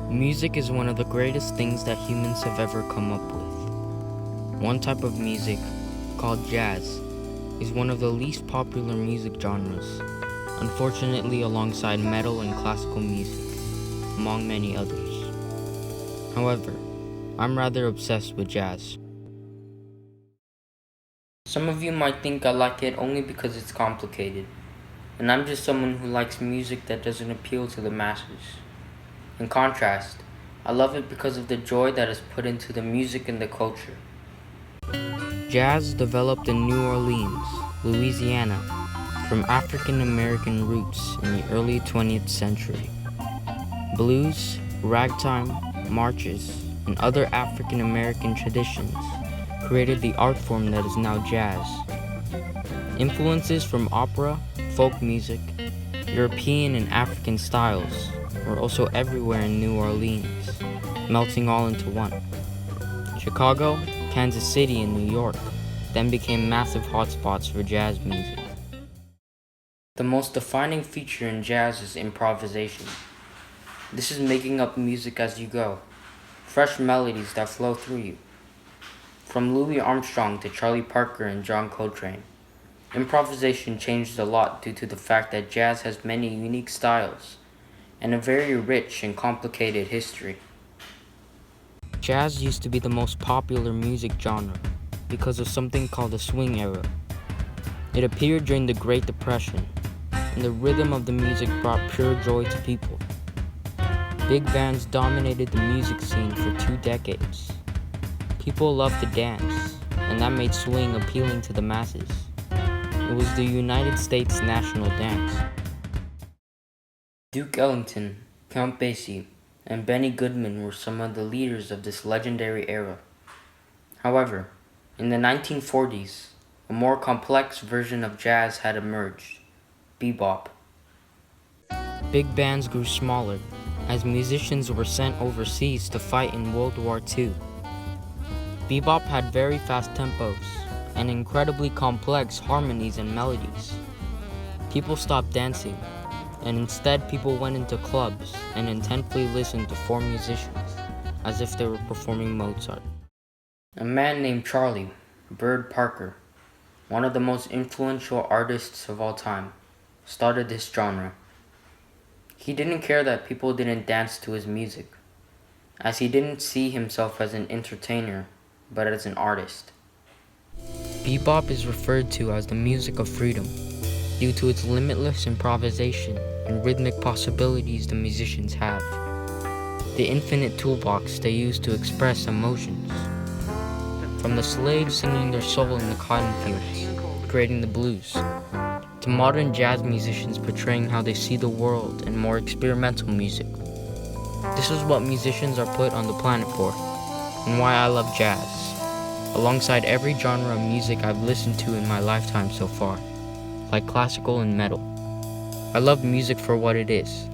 Music is one of the greatest things that humans have ever come up with. One type of music, called jazz, is one of the least popular music genres, unfortunately alongside metal and classical music, among many others. However, I'm rather obsessed with jazz. Some of you might think I like it only because it's complicated, and I'm just someone who likes music that doesn't appeal to the masses. In contrast, I love it because of the joy that is put into the music and the culture. Jazz developed in New Orleans, Louisiana, from African American roots in the early 20th century. Blues, ragtime, marches, and other African American traditions created the art form that is now jazz. Influences from opera, folk music, European and African styles were also everywhere in New Orleans, melting all into one. Chicago, Kansas City, and New York then became massive hotspots for jazz music. The most defining feature in jazz is improvisation. This is making up music as you go, fresh melodies that flow through you. From Louis Armstrong to Charlie Parker and John Coltrane, improvisation changed a lot due to the fact that jazz has many unique styles and a very rich and complicated history. Jazz used to be the most popular music genre because of something called the swing era. It appeared during the Great Depression, and the rhythm of the music brought pure joy to people. Big bands dominated the music scene for 2 decades. People loved to dance, and that made swing appealing to the masses. It was the United States national dance. Duke Ellington, Count Basie, and Benny Goodman were some of the leaders of this legendary era. However, in the 1940s, a more complex version of jazz had emerged, bebop. Big bands grew smaller as musicians were sent overseas to fight in World War II. Bebop had very fast tempos and incredibly complex harmonies and melodies. People stopped dancing, and instead people went into clubs and intently listened to 4 musicians as if they were performing Mozart. A man named Charlie Bird Parker, one of the most influential artists of all time, started this genre. He didn't care that people didn't dance to his music, as he didn't see himself as an entertainer, but as an artist. Bebop is referred to as the music of freedom due to its limitless improvisation and rhythmic possibilities the musicians have, the infinite toolbox they use to express emotions. From the slaves singing their soul in the cotton fields, creating the blues, to modern jazz musicians portraying how they see the world in more experimental music. This is what musicians are put on the planet for, and why I love jazz, alongside every genre of music I've listened to in my lifetime so far, like classical and metal. I love music for what it is,